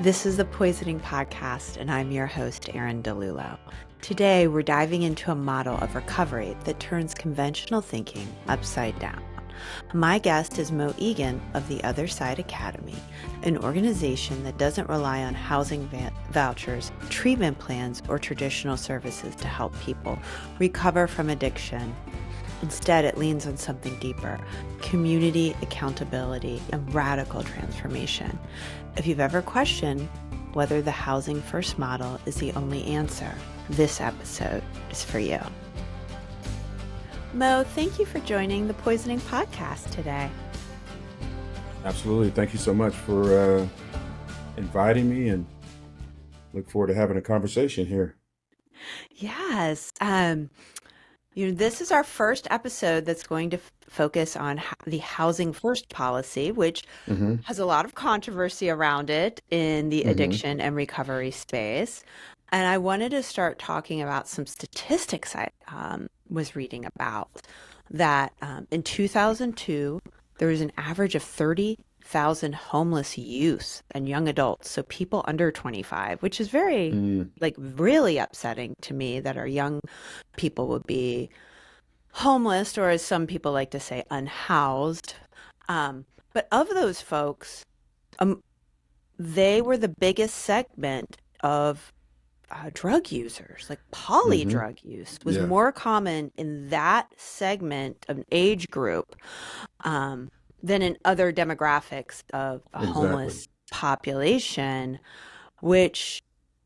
This is the Poisoning Podcast, and I'm your host, Erin DeLulo. Today, we're diving into a model of recovery that turns conventional thinking upside down. My guest is Moe Egan of the Other Side Academy, an organization that doesn't rely on housing vouchers, treatment plans, or traditional services to help people recover from addiction. Instead, it leans on something deeper: community, accountability, and radical transformation. If you've ever questioned whether the housing first model is the only answer, this episode is for you. Moe, thank you for joining the Poisoning Podcast today. Absolutely. Thank you so much for inviting me, and look forward to having a conversation here. Yes. This is our first episode that's going to focus on the housing first policy, which Mm-hmm. has a lot of controversy around it in the Mm-hmm. addiction and recovery space. And I wanted to start talking about some statistics I was reading about that in 2002, there was an average of 30,000 homeless youth and young adults, so people under 25, which is very, Mm. really upsetting to me that our young people would be homeless, or as some people like to say, unhoused. But of those folks, they were the biggest segment of drug users. Like poly Mm-hmm. drug use was Yeah, more common in that segment of an age group than in other demographics of a exactly. homeless population, which,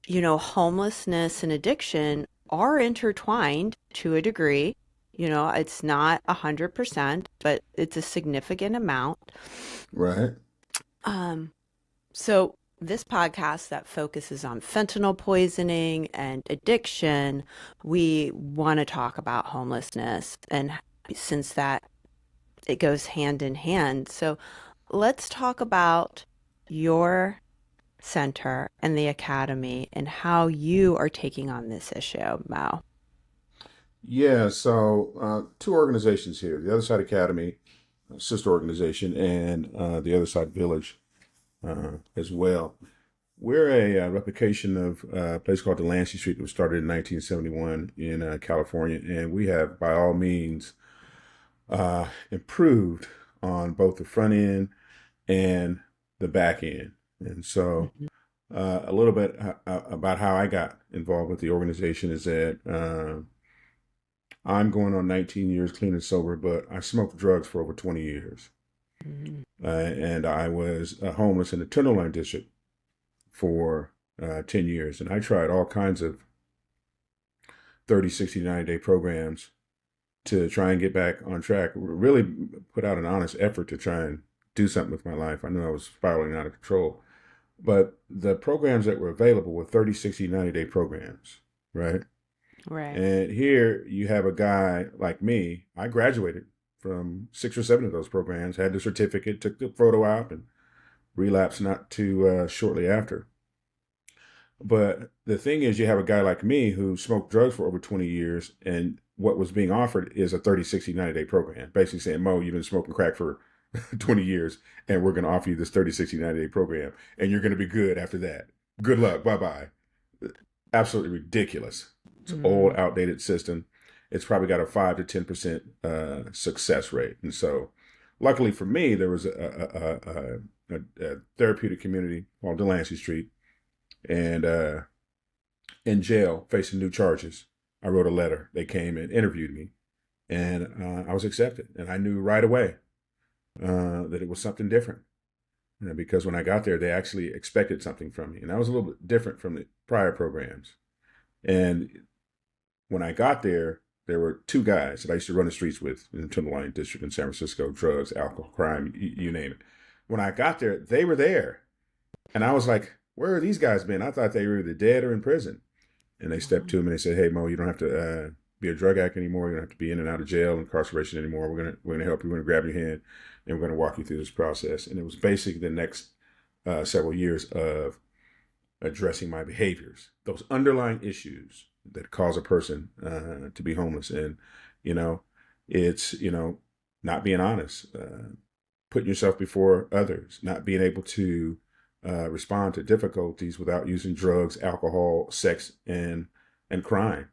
homelessness and addiction are intertwined to a degree. It's not 100%, but it's a significant amount. Right. Um, so this podcast that focuses on fentanyl poisoning and addiction, we want to talk about homelessness, and since that it goes hand in hand. So let's talk about your center and the academy and how you are taking on this issue, Mo. Yeah. So two organizations here: the Other Side Academy, a sister organization, and the Other Side Village as well. We're a replication of a place called Delancey Street that was started in 1971 in California, and we have, by all means, improved on both the front end and the back end. And so, Mhm. a little bit about how I got involved with the organization is that I'm going on 19 years clean and sober, but I smoked drugs for over 20 years. Mhm. And I was homeless in the Tenderloin district for 10 years. And I tried all kinds of 30, 60, 90-day programs to try and get back on track, really put out an honest effort to try and do something with my life. I knew I was spiraling out of control. But the programs that were available were 30, 60, 90-day programs, right? Right. And here you have a guy like me. I graduated from 6 or 7 of those programs, had the certificate, took the photo op, and relapsed not too shortly after. But the thing is, you have a guy like me who smoked drugs for over 20 years, and what was being offered is a 30, 60, 90-day program. Basically saying, Mo, you've been smoking crack for 20 years, and we're going to offer you this 30, 60, 90-day program, and you're going to be good after that. Good luck. Bye-bye. Absolutely ridiculous. It's an old, Mm. outdated system. It's probably got a 5 to 10% success rate. And so, luckily for me, there was a therapeutic community called Delancey Street, and in jail facing new charges. I wrote a letter. They came and interviewed me, and I was accepted. And I knew right away that it was something different. Because when I got there, they actually expected something from me. And that was a little bit different from the prior programs. And when I got there were two guys that I used to run the streets with in the Tenderloin district in San Francisco: drugs, alcohol, crime, you name it. When I got there, they were there. And I was like, where are these guys been? I thought they were either dead or in prison. And they stepped to him and they said, "Hey, Mo, you don't have to be a drug addict anymore. You don't have to be in and out of jail, incarceration anymore. We're gonna help you. We're gonna grab your hand, and we're gonna walk you through this process." And it was basically the next several years of addressing my behaviors, those underlying issues that cause a person to be homeless. And you know, it's not being honest, putting yourself before others, not being able to respond to difficulties without using drugs, alcohol, sex, and crime.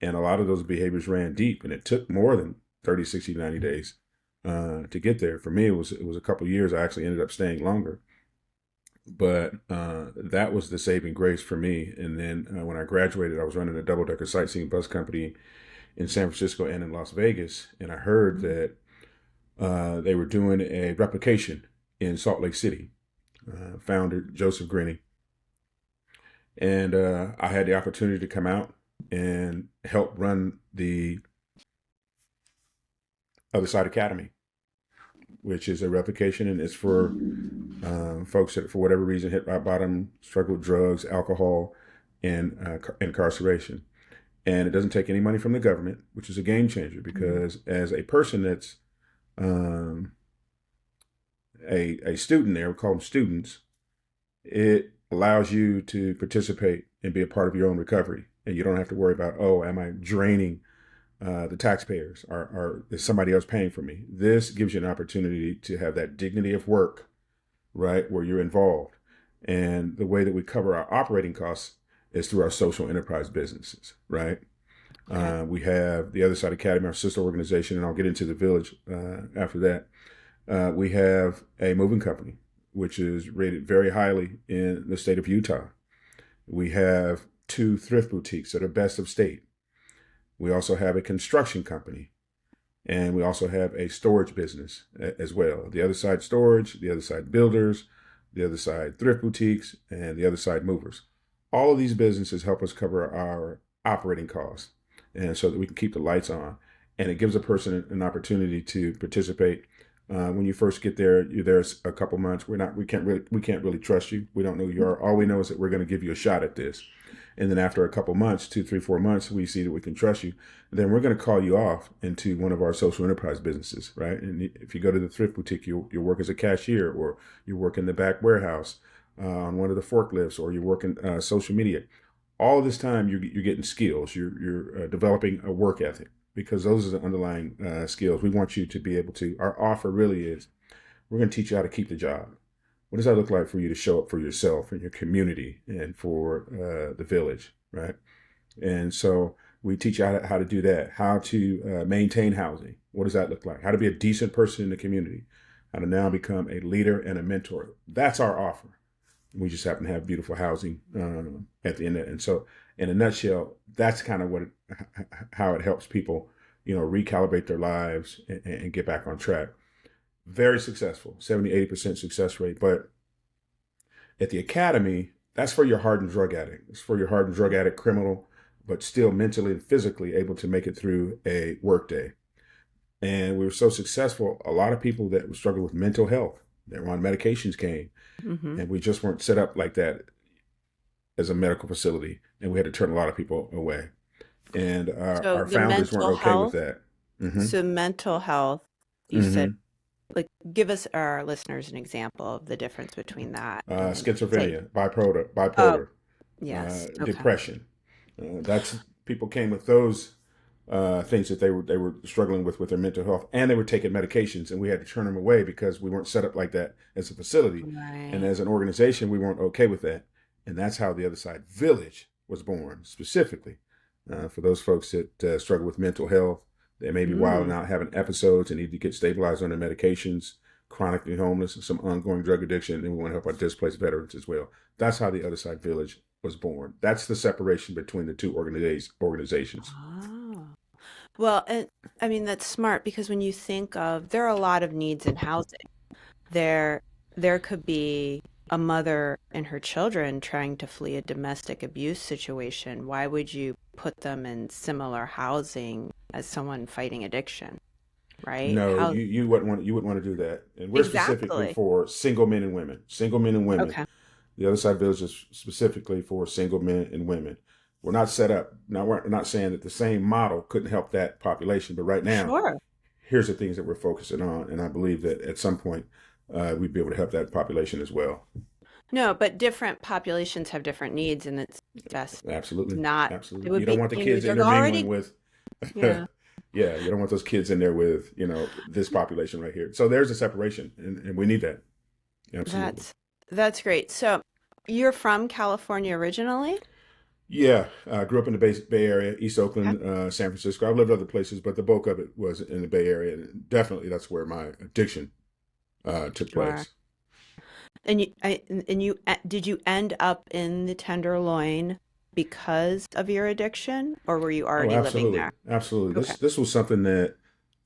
And a lot of those behaviors ran deep, and it took more than 30, 60, 90 days to get there. For me, it was a couple of years. I actually ended up staying longer. But that was the saving grace for me. And then when I graduated, I was running a double-decker sightseeing bus company in San Francisco and in Las Vegas. And I heard that they were doing a replication in Salt Lake City. Founder Joseph Grenny. And I had the opportunity to come out and help run the Other Side Academy, which is a replication, and it's for folks that, for whatever reason, hit rock bottom, struggle with drugs, alcohol, and incarceration. And it doesn't take any money from the government, which is a game changer, because as a person that's a student there, we call them students, it allows you to participate and be a part of your own recovery. And you don't have to worry about, oh, am I draining the taxpayers, or is somebody else paying for me? This gives you an opportunity to have that dignity of work, right, where you're involved. And the way that we cover our operating costs is through our social enterprise businesses, right? Okay. We have the Other Side Academy, our sister organization, and I'll get into the village after that. We have a moving company, which is rated very highly in the state of Utah. We have 2 thrift boutiques that are best of state. We also have a construction company, and we also have a storage business as well. The Other Side Storage, the Other Side Builders, the Other Side Thrift Boutiques, and the Other Side Movers. All of these businesses help us cover our operating costs, and so that we can keep the lights on. And it gives a person an opportunity to participate. When you first get there, you're there a couple months. We can't really trust you. We don't know who you are. All we know is that we're going to give you a shot at this. And then after a couple months, 2, 3, 4 months, we see that we can trust you. Then we're going to call you off into one of our social enterprise businesses, right? And if you go to the thrift boutique, you'll work as a cashier, or you work in the back warehouse on one of the forklifts, or you work in social media. All of this time, you're getting skills. You're developing a work ethic, because those are the underlying skills. We want you to be able to. Our offer really is, we're going to teach you how to keep the job. What does that look like for you to show up for yourself and your community and for the village, right? And so we teach you how to do that, how to maintain housing. What does that look like? How to be a decent person in the community, how to now become a leader and a mentor. That's our offer. We just happen to have beautiful housing at the end of it. And so in a nutshell, that's kind of how it helps people, recalibrate their lives and get back on track. Very successful, 70, 80% success rate. But at the academy, that's for your hardened drug addict. It's for your hardened drug addict criminal, but still mentally and physically able to make it through a workday. And we were so successful, a lot of people that struggled with mental health, that were on medications came. Mm-hmm. And we just weren't set up like that as a medical facility. And we had to turn a lot of people away. And our founders weren't okay with that. Mm-hmm. So mental health, you said, give us, our listeners, an example of the difference between that. Schizophrenia, bipolar, yes, depression. That's people came with those things that they were struggling with their mental health, and they were taking medications, and we had to turn them away because we weren't set up like that as a facility. Right. And as an organization, we weren't okay with that. And that's how the Other Side Village was born, specifically for those folks that struggle with mental health. They may be wilding out, having episodes, and need to get stabilized on their medications, chronically homeless, some ongoing drug addiction, and we want to help our displaced veterans as well. That's how the Other Side Village was born. That's the separation between the two organizations. Oh. Well, and I mean, that's smart, because when you think of, there are a lot of needs in housing. There could be a mother and her children trying to flee a domestic abuse situation. Why would you put them in similar housing as someone fighting addiction, right? No, you wouldn't want to do that. And we're specifically for single men and women. Single men and women. Okay. The Other Side Village is specifically for single men and women. We're not set up. Now, we're not saying that the same model couldn't help that population, but right now, here's the things that we're focusing on. And I believe that at some point, we'd be able to help that population as well. No, but different populations have different needs, and it's just absolutely not. Absolutely, you don't want the kids intermingling with. Yeah. Yeah, you don't want those kids in there with this population right here. So there's a separation, and we need that. Absolutely. That's great. So you're from California originally? Yeah, I grew up in the Bay Area, East Okay. Oakland, San Francisco. I've lived other places, but the bulk of it was in the Bay Area. And definitely, that's where my addiction took Sure. place. Did you end up in the Tenderloin because of your addiction, or were you Oh, already living absolutely, there? absolutely. Okay. This was something that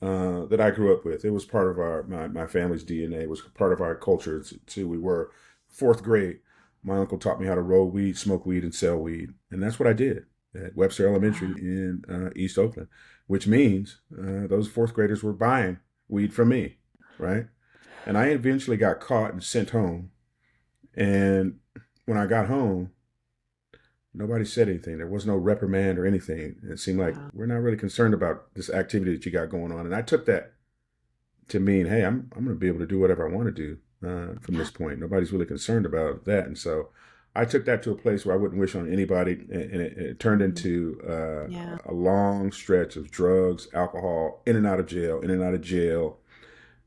that I grew up with. It was part of my family's DNA. It was part of our culture too. We were fourth grade. My uncle taught me how to roll weed, smoke weed, and sell weed, and that's what I did at Webster Elementary Wow. in East Oakland. Which means those fourth graders were buying weed from me, right? And I eventually got caught and sent home. And when I got home, nobody said anything. There was no reprimand or anything. It seemed like Wow. we're not really concerned about this activity that you got going on. And I took that to mean, hey, I'm going to be able to do whatever I want to do from Yeah. this point. Nobody's really concerned about that. And so I took that to a place where I wouldn't wish on anybody. And it turned Mhm. into Yeah. a long stretch of drugs, alcohol, in and out of jail, in and out of jail.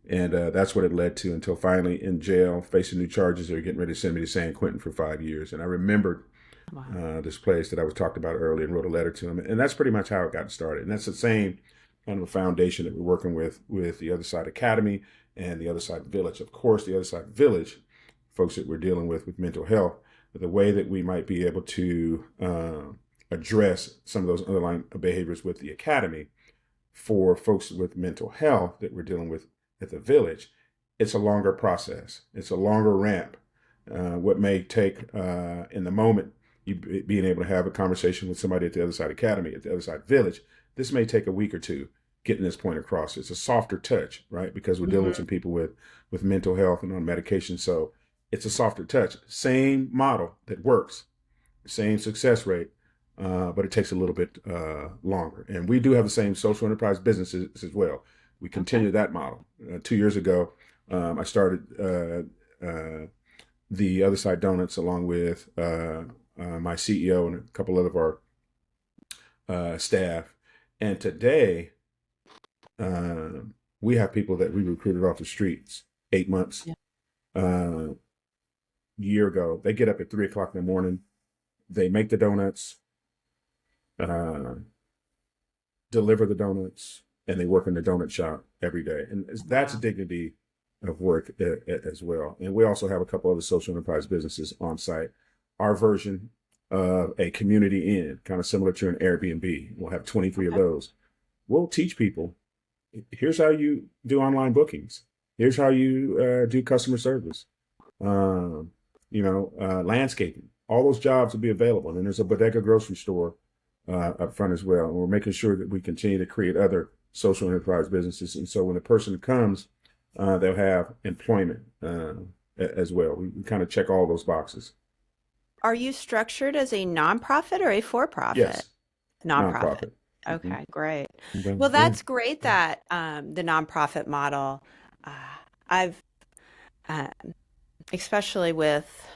And that's what it led to until finally in jail, facing new charges. They were getting ready to send me to San Quentin for 5 years. And I remembered Wow. this place that I was talked about earlier and wrote a letter to him. And that's pretty much how it got started. And that's the same kind of a foundation that we're working with the Other Side Academy and the Other Side Village. Of course, the Other Side Village, folks that we're dealing with mental health, the way that we might be able to address some of those underlying behaviors with the academy for folks with mental health that we're dealing with at the village, it's a longer process. It's a longer ramp. What may take in the moment, you being able to have a conversation with somebody at the Other Side Academy, at the Other Side Village, this may take a week or two getting this point across. It's a softer touch, right? Because we're dealing with Hmm. some people with mental health and on medication. So it's a softer touch. Same model that works, same success rate, but it takes a little bit longer. And we do have the same social enterprise businesses as well. We Okay. continue that model. 2 years ago, I started the Other Side Donuts along with my CEO and a couple of our staff. And today, uh, we have people that we recruited off the streets 8 months, Yeah. a year ago. They get up at 3 o'clock in the morning. They make the donuts, uh, deliver the donuts, and they work in the donut shop every day. And that's a Wow. dignity of work as well. And we also have a couple other social enterprise businesses on site. Our version of a community inn, kind of similar to an Airbnb. We'll have 23 of Okay. those. We'll teach people, here's how you do online bookings. Here's how you do customer service. Um, landscaping. All those jobs will be available. And there's a bodega grocery store up front as well. And we're making sure that we continue to create other social enterprise businesses. And so when a person comes, they'll have employment as well. We kind of check all those boxes. Are you structured as a nonprofit or a for-profit? Yes, Nonprofit. nonprofit. Mm-hmm. Okay, great. Well, Yeah. that's great that the nonprofit model. Uh, I've uh, especially with,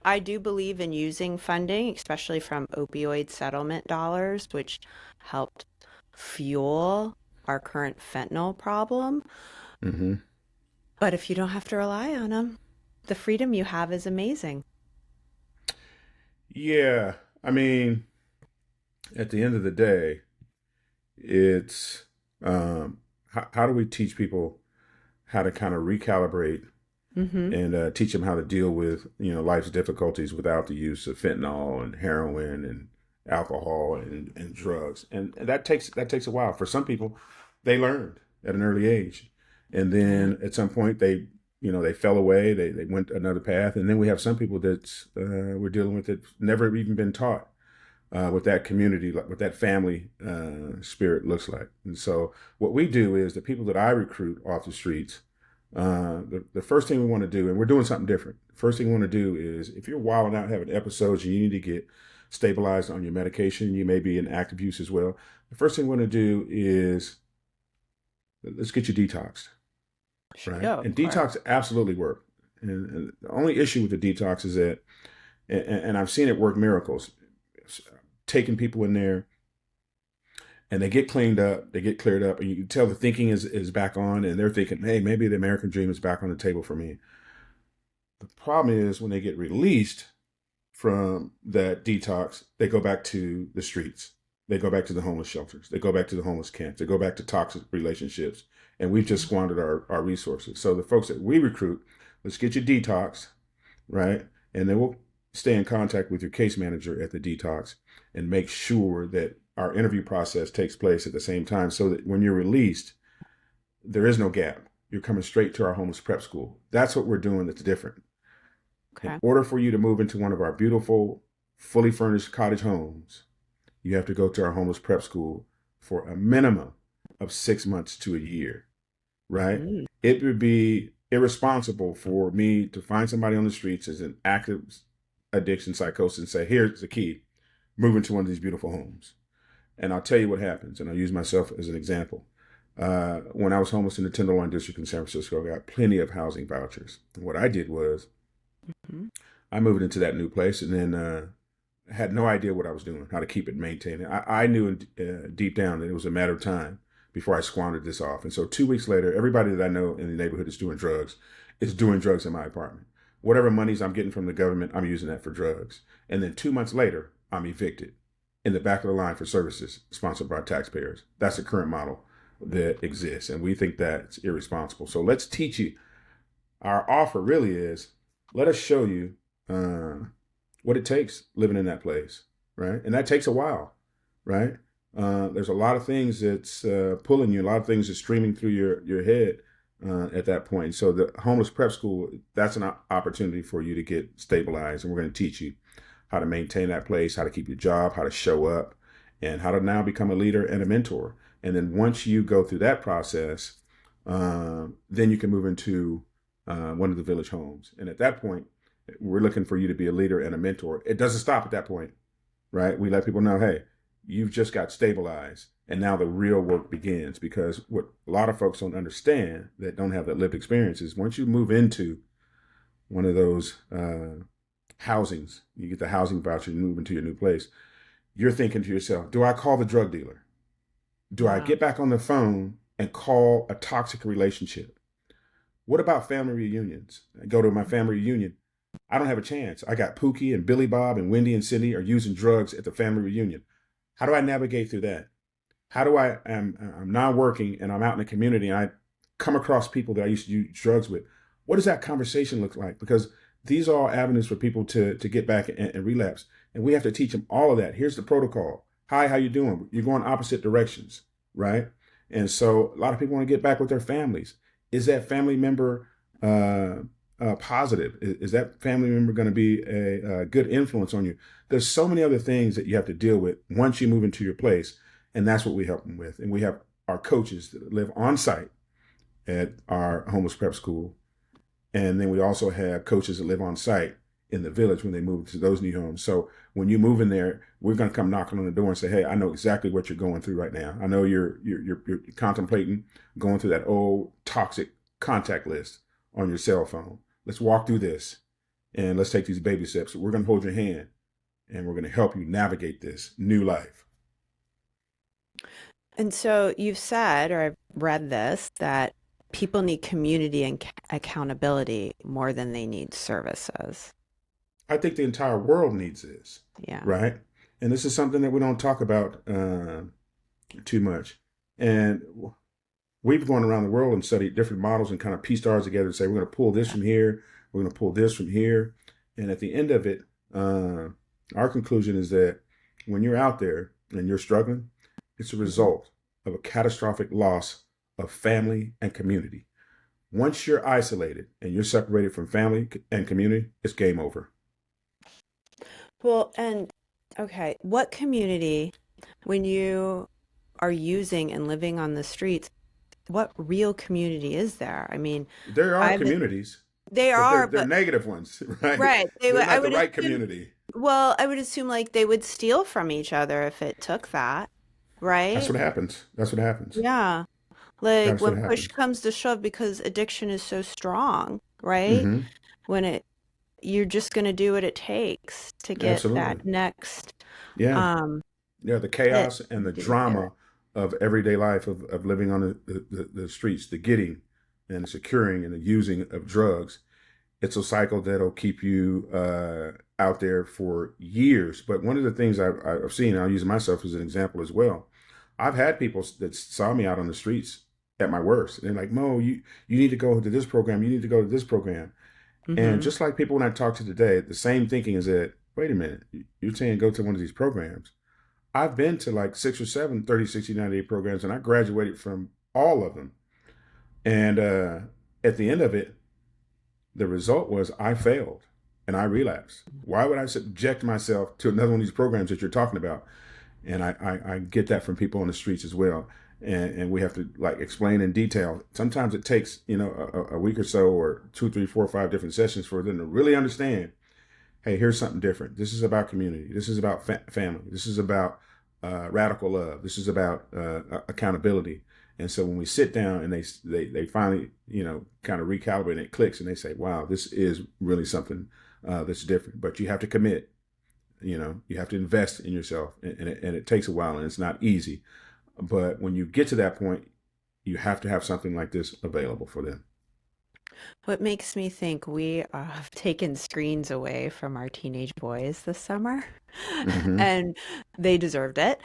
I do believe in using funding, especially from opioid settlement dollars, which helped fuel our current fentanyl problem. Mm-hmm. But if you don't have to rely on them, the freedom you have is amazing. Yeah. I mean, at the end of the day, it's how do we teach people how to kind of recalibrate Mm-hmm. and teach them how to deal with life's difficulties without the use of fentanyl and heroin and alcohol and drugs, and that takes a while. For some people, they learned at an early age, and Yeah. then at some point they fell away, they went another path, and then we have some people that we're dealing with that never even been taught what that community, what that family spirit looks like. And so what we do is the people that I recruit off the streets, the first thing we want to do, and we're doing something different. First thing we want to do is if you're wilding out having episodes and you need to get stabilized on your medication, you may be in active use as well. The first thing we want to do is let's get you detoxed, right? Oh, of And course. detox absolutely work. And the only issue with the detox is that, and I've seen it work miracles, taking people in there and they get cleaned up, they get cleared up, and you can tell the thinking is back on, and they're thinking, hey, maybe the American dream is back on the table for me. The problem is when they get released from that detox, they go back to the streets. They go back to the homeless shelters. They go back to the homeless camps. They go back to toxic relationships. And we've just squandered our resources. So the folks that we recruit, let's get you detox, right? And then we'll stay in contact with your case manager at the detox and make sure that our interview process takes place at the same time so that when you're released, there is no gap. You're coming straight to our homeless prep school. That's what we're doing that's different. Okay. In order for you to move into one of our beautiful, fully furnished cottage homes, you have to go to our homeless prep school for a minimum of 6 months to a year, right? Mm. It would be irresponsible for me to find somebody on the streets as an active addiction psychosis and say, here's the key, move into one of these beautiful homes. And I'll tell you what happens, and I'll use myself as an example. When I was homeless in the Tenderloin District in San Francisco, I got plenty of housing vouchers. And what I did was I moved into that new place and then had no idea what I was doing, how to keep it maintained. I knew deep down that it was a matter of time before I squandered this off. And so 2 weeks later, everybody that I know in the neighborhood is doing drugs in my apartment. Whatever monies I'm getting from the government, I'm using that for drugs. And then 2 months later, I'm evicted in the back of the line for services sponsored by taxpayers. That's the current model that exists. And we think that's irresponsible. So let's teach you. Our offer really is, let us show you what it takes living in that place, right? And that takes a while, right? There's a lot of things that's pulling you, a lot of things that's streaming through your head at that point. So the homeless prep school, that's an opportunity for you to get stabilized. And we're going to teach you how to maintain that place, how to keep your job, how to show up, and how to now become a leader and a mentor. And then once you go through that process, then you can move into one of the village homes. And at that point, we're looking for you to be a leader and a mentor. It doesn't stop at that point, right? We let people know, hey, you've just got stabilized and now the real work begins. Because what a lot of folks don't understand that don't have that lived experience is once you move into one of those housings, you get the housing voucher, you move into your new place, you're thinking to yourself, do I call the drug dealer? Do I get back on the phone and call a toxic relationship? What about family reunions? I go to my family reunion. I don't have a chance. I got Pookie and Billy Bob and Wendy and Cindy are using drugs at the family reunion. How do I navigate through that? How do I'm now working and I'm out in the community and I come across people that I used to use drugs with. What does that conversation look like? Because these are all avenues for people to get back and relapse. And we have to teach them all of that. Here's the protocol. Hi, how you doing? You're going opposite directions, right? And so a lot of people want to get back with their families. Is that family member positive? Is that family member going to be a good influence on you? There's so many other things that you have to deal with once you move into your place. And that's what we help them with. And we have our coaches that live on site at our homeless prep school. And then we also have coaches that live on site in the village when they move to those new homes. So when you move in there, we're going to come knocking on the door and say, hey, I know exactly what you're going through right now. I know you're contemplating going through that old toxic contact list on your cell phone. Let's walk through this and let's take these baby steps. We're going to hold your hand and we're going to help you navigate this new life. And so you've said, or I've read this, that people need community and accountability more than they need services. I think the entire world needs this. Yeah. Right. And this is something that we don't talk about too much. And we've gone around the world and studied different models and kind of pieced ours together and say, we're going to pull this from here. We're going to pull this from here. And at the end of it, our conclusion is that when you're out there and you're struggling, it's a result of a catastrophic loss of family and community. Once you're isolated and you're separated from family and community, it's game over. Well, and okay, what community, when you are using and living on the streets, what real community is there? I mean, there are communities. They are, they're negative ones, right? Right. They're not the right community. Well, I would assume like they would steal from each other if it took that, right? That's what happens. Yeah. Like when push comes to shove, because addiction is so strong, right? Mm-hmm. When you're just going to do what it takes to get that next. Yeah. The chaos and the drama of everyday life of living on the streets, the getting and the securing and the using of drugs it's a cycle that'll keep you out there for years. But one of the things I've seen, I'll use myself as an example as well. I've had people that saw me out on the streets at my worst. And they're like, Mo, you need to go to this program. You need to go to this program. And Mm-hmm. just like people when I talk to today, the same thinking is that, wait a minute, you're saying go to one of these programs. I've been to like 6 or 7 30, 60, 90 day programs, and I graduated from all of them. And at the end of it, the result was I failed and I relapsed. Why would I subject myself to another one of these programs that you're talking about? And I get that from people on the streets as well. And we have to like explain in detail. Sometimes it takes, a week or so, or 2, 3, 4, 5 different sessions for them to really understand, hey, here's something different. This is about community. This is about family. This is about radical love. This is about accountability. And so when we sit down and they finally, kind of recalibrate and it clicks and they say, wow, this is really something that's different. But you have to commit. You have to invest in yourself, and it takes a while, and it's not easy. But when you get to that point, you have to have something like this available for them. What makes me think we have taken screens away from our teenage boys this summer, Mm-hmm. and they deserved it.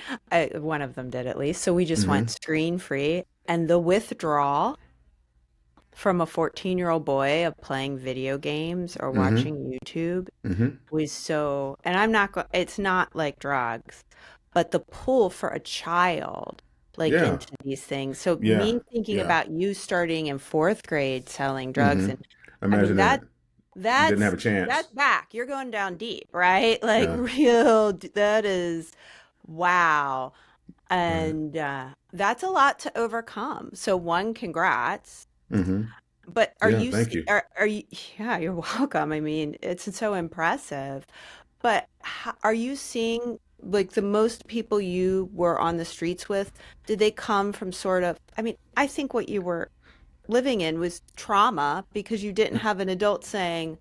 One of them did at least. So we just went Mm-hmm. screen free, and the withdrawal from a 14-year-old boy of playing video games or Mm-hmm. watching YouTube Mm-hmm. was so, and it's not like drugs, but the pull for a child like Yeah. into these things. So Yeah. me thinking Yeah. about you starting in fourth grade selling drugs, Mm-hmm. and I mean Imagine that. Didn't have that's a chance. that's back. You're going down deep, right? Like Yeah. that is wow. Right. And that's a lot to overcome. So one, congrats. Mm-hmm. But Yeah. Thank you. are you, yeah, you're welcome. I mean, it's so impressive. But are you seeing like the most people you were on the streets with, did they come from sort of, I mean, I think what you were living in was trauma because you didn't have an adult saying,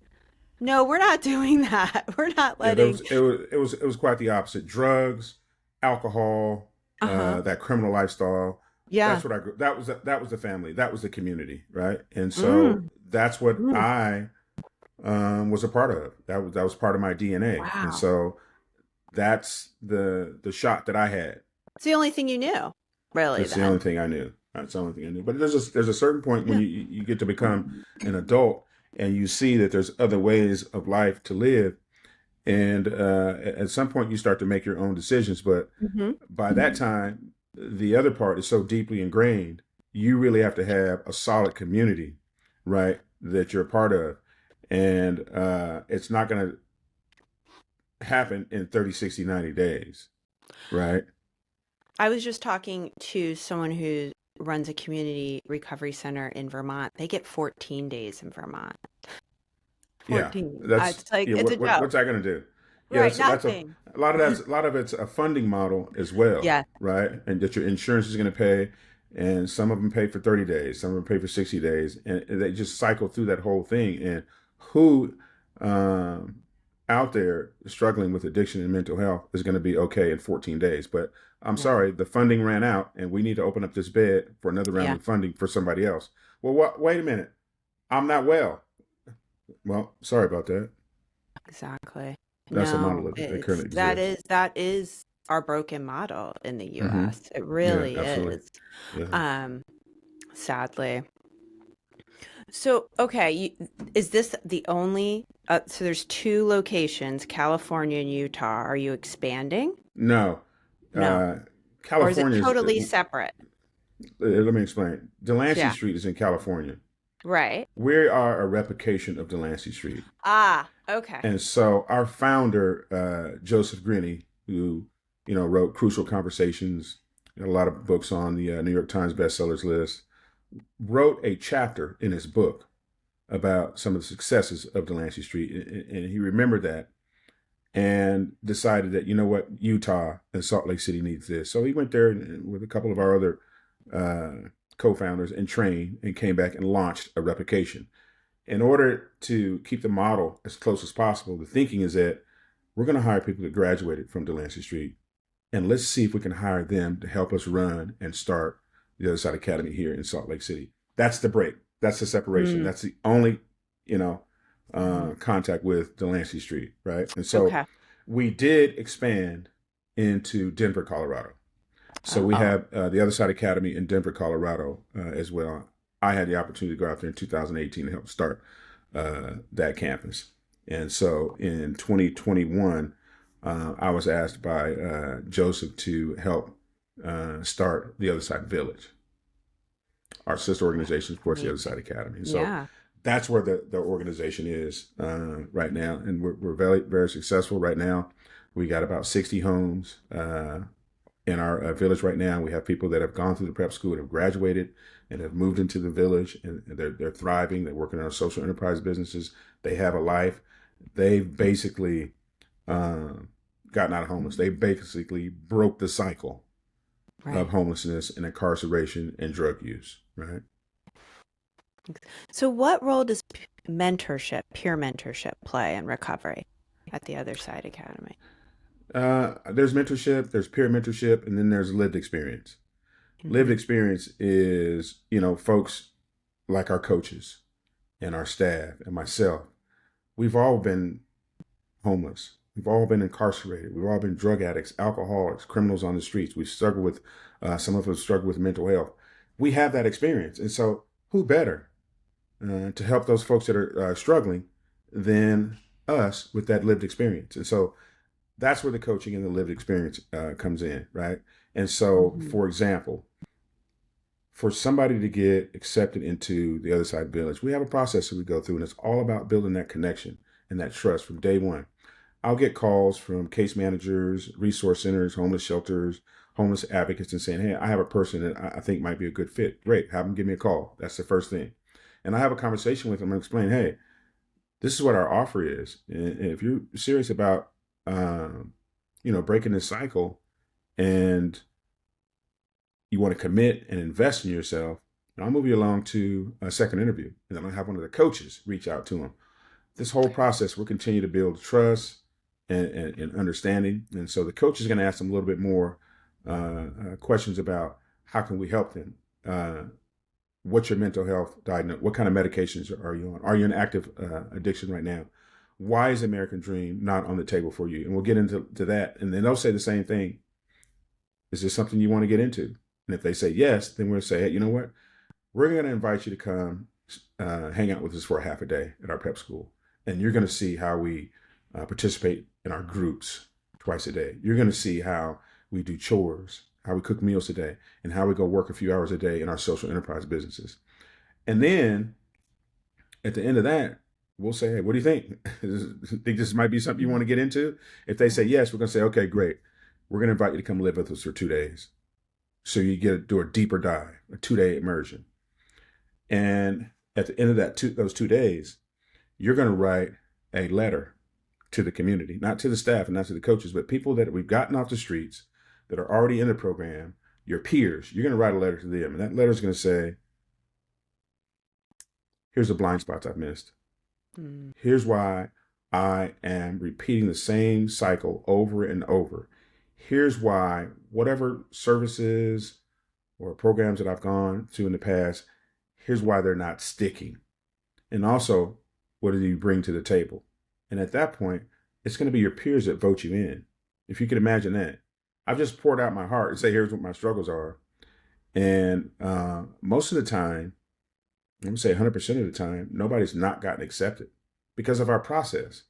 no, we're not doing that. We're not Yeah, there letting, was it was quite the opposite. Drugs, alcohol, uh-huh. that criminal lifestyle. Yeah. That's what I grew. That was the family. That was the community, right? And so Mm, that's what mm. I was a part of. That was part of my DNA. And Wow. so that's the shot that I had. It's the only thing you knew, really, That's the only then. thing I knew. That's the only thing I knew. But there's a certain point when Yeah. you get to become an adult and you see that there's other ways of life to live, and at some point you start to make your own decisions. But Hmm. by that time, the other part is so deeply ingrained. You really have to have a solid community, right, that you're a part of, and it's not going to happen in 30, 60, 90 days, right? I was just talking to someone who runs a community recovery center in Vermont. They get 14 days in Vermont. Yeah, 14. that's It's like, yeah. it's a What's joke. that going to do? Yeah, Right. that's Nothing. a lot of it's a funding model as well, Yeah. right? And that your insurance is going to pay, and some of them pay for 30 days, some of them pay for 60 days, and they just cycle through that whole thing. And who um, out there struggling with addiction and mental health is going to be okay in 14 days? But I'm Yeah. sorry, the funding ran out, and we need to open up this bed for another round Yeah. of funding for somebody else. Well, wait a minute, I'm not well. Well, sorry about that. Exactly. That's the No, model that it's currently exists. that is our broken model in the Mm-hmm. US. It Yeah, really absolutely. is. Yeah. Um, Sadly. So, okay, is this the only so there's two locations, California and Utah. Are you expanding? No, No. uh, Or is it California is. totally separate? Let me explain. Delancey Yeah. Street is in California. Right. We are a replication of Delancey Street, Ah, okay. and so our founder, Joseph Grenny, who wrote Crucial Conversations, got a lot of books on the New York Times bestsellers list, wrote a chapter in his book about some of the successes of Delancey Street, and he remembered that and decided that Utah and Salt Lake City needs this. So he went there with a couple of our other co-founders and trained and came back and launched a replication. In order to keep the model as close as possible, the thinking is that we're going to hire people that graduated from Delancey Street, and let's see if we can hire them to help us run and start the Other Side Academy here in Salt Lake City. That's the break. That's the separation. Mm, That's the only, you know, contact with Delancey Street, right? And so Okay. we did expand into Denver, Colorado. So we Oh, have the Other Side Academy in Denver, Colorado as well. I had the opportunity to go out there in 2018 to help start that campus. And so in 2021, I was asked by Joseph to help start the Other Side Village, our sister organization, of course, the Other Side amazing. Academy. And so Yeah. that's where the organization is right now. And we're very, very successful right now. We got about 60 homes in our village right now. We have people that have gone through the prep school and have graduated and have moved into the village, and they're thriving. They're working on social enterprise businesses. They have a life. They've basically gotten out of homeless. They basically broke the cycle of Right. homelessness and incarceration and drug use, right? So, what role does peer mentorship, play in recovery at the Other Side Academy? There's mentorship, there's peer mentorship, and then there's lived experience. Lived Hmm. experience is, folks like our coaches and our staff and myself. We've all been homeless. We've all been incarcerated. We've all been drug addicts, alcoholics, criminals on the streets. We've struggled with, some of us struggle with mental health. We have that experience. And so, who better to help those folks that are struggling than us with that lived experience? And so, that's where the coaching and the lived experience comes in, right? And so, Hmm. for example, for somebody to get accepted into the Other Side Village, we have a process that we go through, and it's all about building that connection and that trust from day one. I'll get calls from case managers, resource centers, homeless shelters, homeless advocates, and saying, "Hey, I have a person that I think might be a good fit. Great, have them give me a call." That's the first thing. And I have a conversation with them and explain, "Hey, this is what our offer is. And if you're serious about, breaking this cycle, and you want to commit and invest in yourself, I'll move you along to a second interview, and then I'll have one of the coaches reach out to them." This whole process will continue to build trust and understanding. And so the coach is going to ask them a little bit more questions about how can we help them. What's your mental health diagnosis? What kind of medications are you on? Are you in active addiction right now? Why is American Dream not on the table for you? And we'll get into that. And then they'll say the same thing. Is this something you want to get into? And if they say yes, then we'll say, "Hey, you know what? We're going to invite you to come hang out with us for a half a day at our prep school. And you're going to see how we participate in our groups twice a day. You're going to see how we do chores, how we cook meals a day, and how we go work a few hours a day in our social enterprise businesses." And then at the end of that, we'll say, "Hey, what do you think? Think this might be something you want to get into?" If they say yes, we're going to say, "Okay, great. We're going to invite you to come live with us for 2 days." So you get to do a deeper dive, a 2-day immersion. And at the end of those 2 days, you're going to write a letter to the community, not to the staff and not to the coaches, but people that we've gotten off the streets that are already in the program, your peers. You're going to write a letter to them. And that letter is going to say, "Here's the blind spots I've missed. Mm. Here's why I am repeating the same cycle over and over. Here's why whatever services or programs that I've gone to in the past, here's why they're not sticking. And also, what do you bring to the table?" And at that point, it's going to be your peers that vote you in. If you can imagine that. I've just poured out my heart and say, "Here's what my struggles are." And most of the time, I'm going to say 100% of the time, nobody's not gotten accepted because of our process.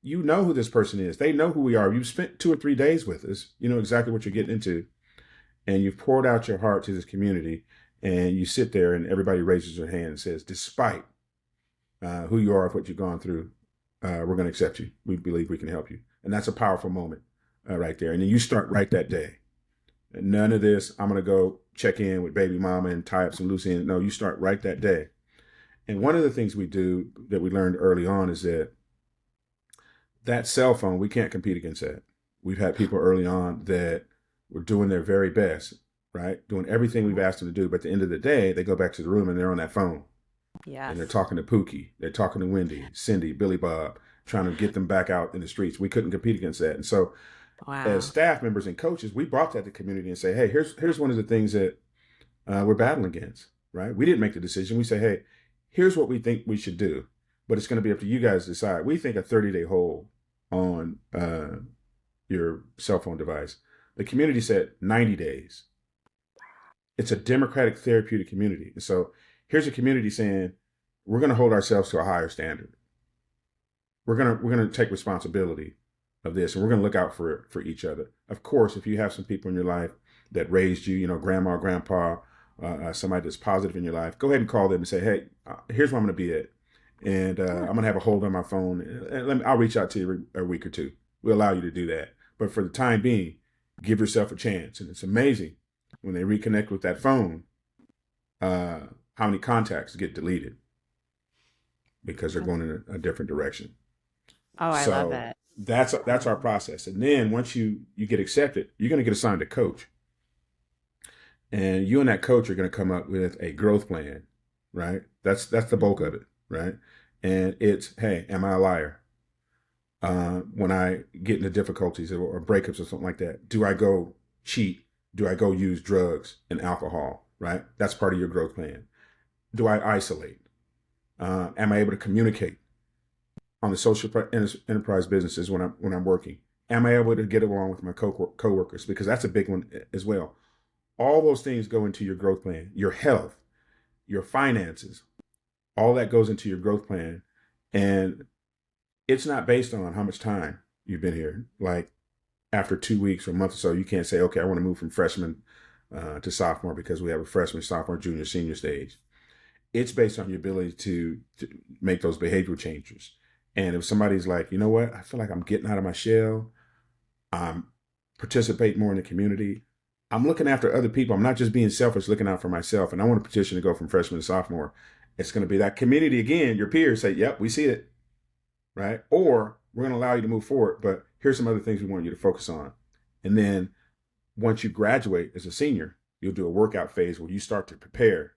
You know who this person is. They know who we are. You've spent 2 or 3 days with us. You know exactly what you're getting into. And you've poured out your heart to this community. And you sit there and everybody raises their hand and says, "Despite who you are, what you've gone through, we're going to accept you. We believe we can help you." And that's a powerful moment right there. And then you start right that day. None of this, "I'm going to go check in with baby mama and tie up some loose ends." No, you start right that day. And one of the things we do that we learned early on is that cell phone, we can't compete against that. We've had people early on that were doing their very best, right? Doing everything we've asked them to do. But at the end of the day, they go back to the room and they're on that phone. And they're Yes. talking to Pookie. They're talking to Wendy, Cindy, Billy Bob, trying to get them back out in the streets. We couldn't compete against that. And so as Wow. staff members and coaches, we brought that to the community and say, "Hey, here's one of the things that we're battling against," right? We didn't make the decision. We say, "Hey, here's what we think we should do. but it's going to be up to you guys to decide. We think a 30-day hold on your cell phone device. The community said 90 days. It's a democratic therapeutic community. And so here's a community saying, we're going to hold ourselves to a higher standard. We're going to take responsibility of this, and we're going to look out for each other. Of course, if you have some people in your life that raised you, grandma, grandpa, somebody that's positive in your life, go ahead and call them and say, hey, here's where I'm going to be at. And I'm going to have a hold on my phone. And I'll reach out to you a week or two. We'll allow you to do that. But for the time being, give yourself a chance. And it's amazing when they reconnect with that phone, how many contacts get deleted because they're going in a different direction. Oh, I love So it. that's our process. And then once you get accepted, you're going to get assigned a coach. And you and that coach are going to come up with a growth plan, right? That's the bulk of it, right? And it's, hey, am I a liar? When I get into difficulties or breakups or something like that, do I go cheat? Do I go use drugs and alcohol, right? That's part of your growth plan. Do I isolate? Am I able to communicate on the social enterprise businesses when I'm working? Am I able to get along with my coworkers? Because that's a big one as well. All those things go into your growth plan. Your health, your finances, all that goes into your growth plan. And it's not based on how much time you've been here. Like after 2 weeks or a month or so, you can't say, okay, I want to move from freshman to sophomore because we have a freshman, sophomore, junior, senior stage. It's based on your ability to make those behavioral changes. And if somebody's like, you know what, I feel like I'm getting out of my shell, I'm participating more in the community, I'm looking after other people. I'm not just being selfish, looking out for myself. And I want to petition to go from freshman to sophomore. It's going to be that community again. Your peers say, yep, we see it. Right? Or we're going to allow you to move forward, but here's some other things we want you to focus on. And then once you graduate as a senior, you'll do a workout phase where you start to prepare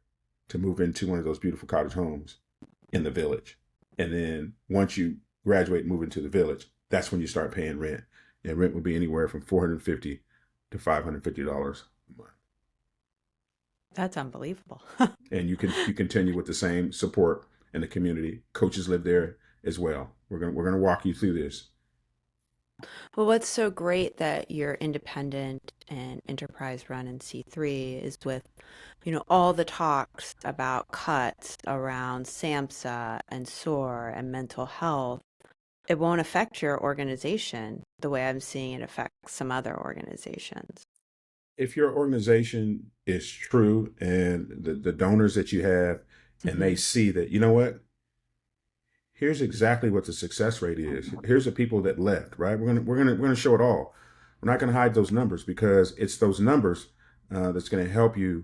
to move into one of those beautiful cottage homes in the village. And then once you graduate and move into the village, that's when you start paying rent. And rent will be anywhere from $450 to $550 a month. That's unbelievable. And you continue with the same support in the community. Coaches live there as well. We're gonna walk you through this. Well, what's so great that you're independent and enterprise run in C3 is with, all the talks about cuts around SAMHSA and SOAR and mental health. It won't affect your organization the way I'm seeing it affect some other organizations. If your organization is true and the donors that you have, and they see that, you know what, here's exactly what the success rate is. Here's the people that left, right? We're gonna show it all. We're not gonna hide those numbers because it's those numbers that's gonna help you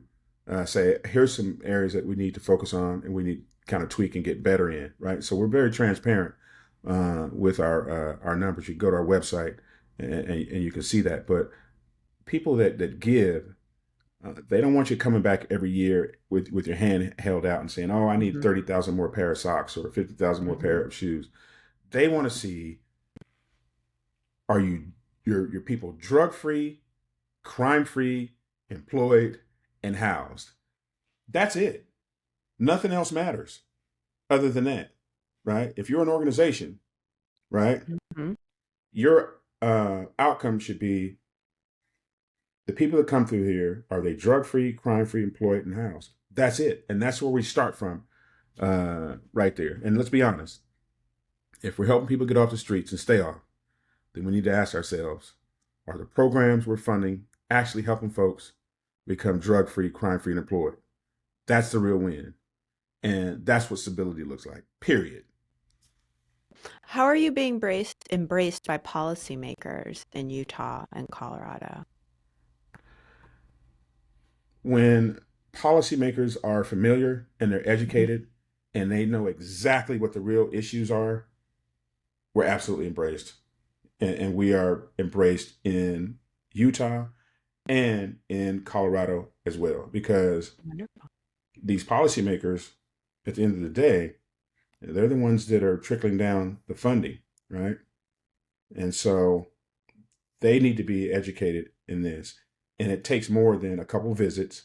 say, here's some areas that we need to focus on and we need to kind of tweak and get better in, right? So we're very transparent with our numbers. You can go to our website and you can see that. But people that give, they don't want you coming back every year with your hand held out and saying, "Oh, I need 30,000 more pair of socks or 50,000 more pair of shoes." They want to see, are your people drug free, crime free, employed, and housed? That's it. Nothing else matters other than that, right? If you're an organization, right, Mm-hmm. your outcome should be the people that come through here, are they drug free, crime free, employed, and housed? That's it. And that's where we start from right there. And let's be honest, if we're helping people get off the streets and stay off, then we need to ask ourselves, are the programs we're funding actually helping folks become drug free, crime free, and employed? That's the real win. And that's what stability looks like, period. How are you being embraced by policymakers in Utah and Colorado? When policymakers are familiar and they're educated and they know exactly what the real issues are, we're absolutely embraced. And we are embraced in Utah and in Colorado as well, because Wonderful. these policymakers, at the end of the day, they're the ones that are trickling down the funding, right? And so they need to be educated in this. And it takes more than a couple visits.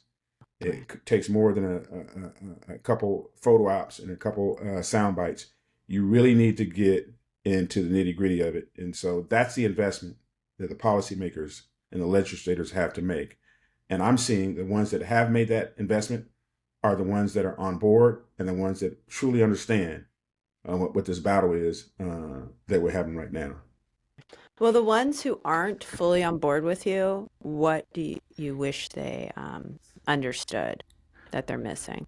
It takes more than a couple photo ops and a couple sound bites. You really need to get into the nitty gritty of it. And so that's the investment that the policymakers and the legislators have to make. And I'm seeing the ones that have made that investment are the ones that are on board and the ones that truly understand what this battle is that we're having right now. Well, the ones who aren't fully on board with you, what do you wish they understood that they're missing?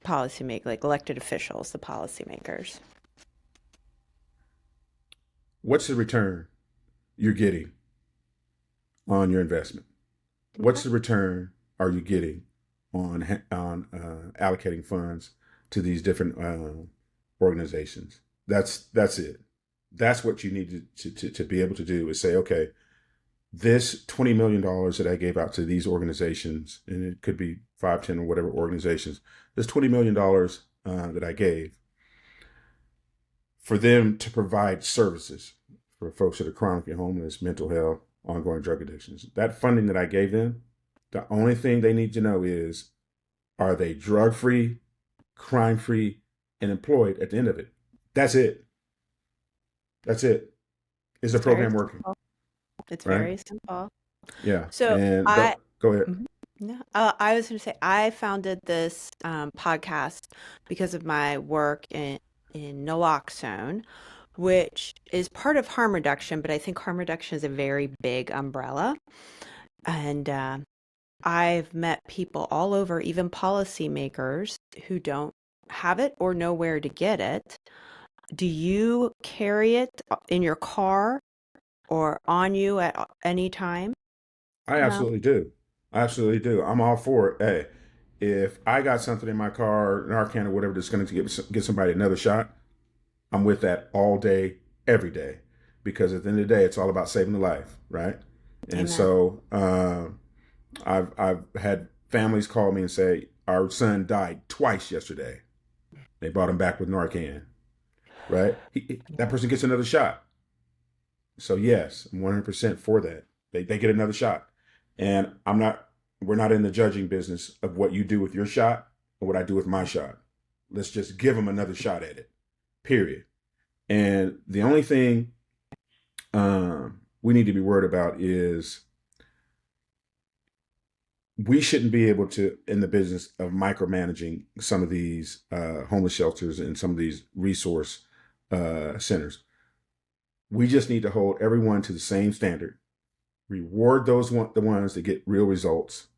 Like elected officials, the policymakers. What's the return you're getting on your investment? Okay. What's the return are you getting on allocating funds to these different organizations? That's it. That's what you need to be able to do is say, okay, this $20 million that I gave out to these organizations, and it could be 5, 10, or whatever organizations, this $20 million that I gave for them to provide services for folks that are chronically homeless, mental health, ongoing drug addictions. That funding that I gave them, the only thing they need to know is, are they drug free, crime free, and employed at the end of it? That's it. That's it. Is the It's very program working? simple. It's Right? very simple. Yeah. So And I, go ahead. Mhm. No, I was going to say I founded this podcast because of my work in naloxone, which is part of harm reduction, but I think harm reduction is a very big umbrella. And I've met people all over, even policymakers who don't have it or know where to get it. Do you carry it in your car or on you at any time? I No. absolutely do. I absolutely do. I'm all for it. Hey, if I got something in my car, Narcan or whatever, that's going to get somebody another shot, I'm with that all day, every day, because at the end of the day, it's all about saving the life, right? And Amen. so I've had families call me and say our son died twice yesterday. They brought him back with Narcan, right? That Yeah. person gets another shot. So yes, I'm 100% for that. They get another shot, and I'm not. We're not in the judging business of what you do with your shot or what I do with my shot. Let's just give them another shot at it. Period. And the only thing we need to be worried about is we shouldn't be able to in the business of micromanaging some of these homeless shelters and some of these resource centers. We just need to hold everyone to the same standard, reward the ones that get real results,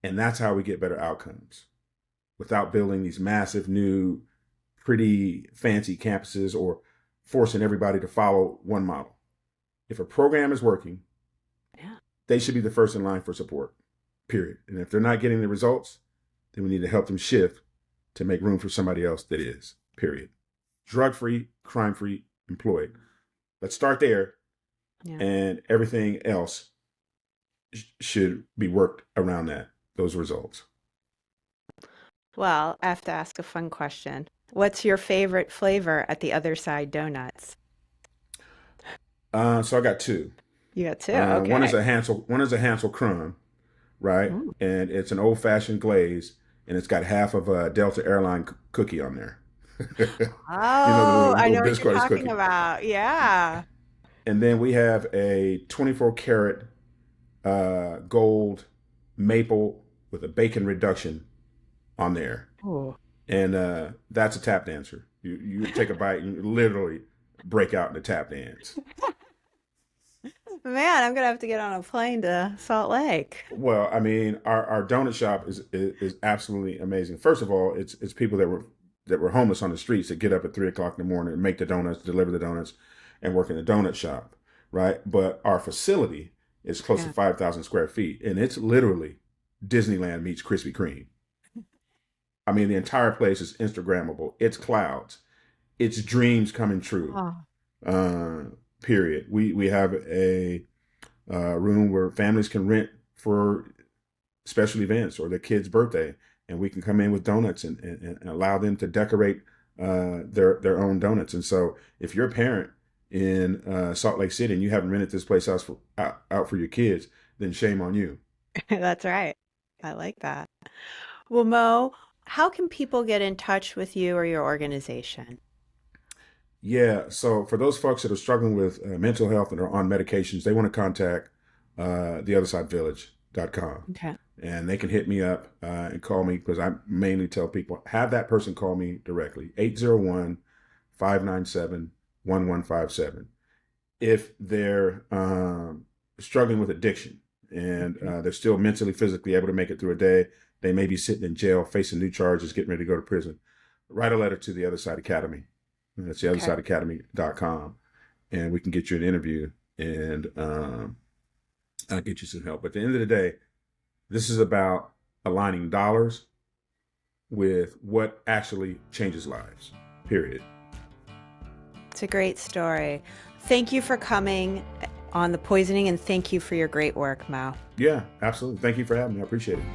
and that's how we get better outcomes without building these massive new pretty fancy campuses or forcing everybody to follow one model. If a program is working, Yeah. they should be the first in line for support, period. And if they're not getting the results, then we need to help them shift to make room for somebody else that is, period. Drug free, crime free, employed. Let's start there, Yeah. and everything else should be worked around those results. Well, I have to ask a fun question. What's your favorite flavor at the other side donuts? So I got two. You got two. One is Okay. a Hansel crumb, right? Ooh. And it's an old fashioned glaze, and it's got half of a Delta airline cookie on there. You know, the Oh, little, I little know what you're biscuit talking cookie. about. Yeah. And then we have a 24 karat gold maple with a bacon reduction on there. Oh, And that's a tap dancer. You take a bite and you literally break out in the tap dance. man, I'm gonna have to get on a plane to Salt Lake. Well, I mean, our donut shop is absolutely amazing. First of all, it's people that were homeless on the streets that get up at 3 o'clock in the morning and make the donuts, deliver the donuts, and work in the donut shop, right? But our facility is close to Yeah. 5,000 square feet, and it's literally Disneyland meets Krispy Kreme. I mean, the entire place is Instagrammable. It's clouds. It's dreams coming true. Oh, Uh, period. We have a room where families can rent for special events or their kid's birthday, and we can come in with donuts and allow them to decorate their own donuts. And so, if you're a parent in Salt Lake City and you haven't rented this place out for your kids, then shame on you. that's right. I like that. Well, Mo, how can people get in touch with you or your organization? Yeah. So for those folks that are struggling with mental health and are on medications, they want to contact theothersidevillage.com. Okay. And they can hit me up and call me, because I mainly tell people, have that person call me directly, 801-597-1157. If they're struggling with addiction and they're still mentally, physically able to make it through a day, they may be sitting in jail, facing new charges, getting ready to go to prison, write a letter to the Other Side Academy. That's theothersideacademy.com. And we can get you an interview and I'll get you some help. But at the end of the day, this is about aligning dollars with what actually changes lives, period. It's a great story. Thank you for coming on The Poisoning, and thank you for your great work, Moe. Yeah, absolutely. Thank you for having me. I appreciate it.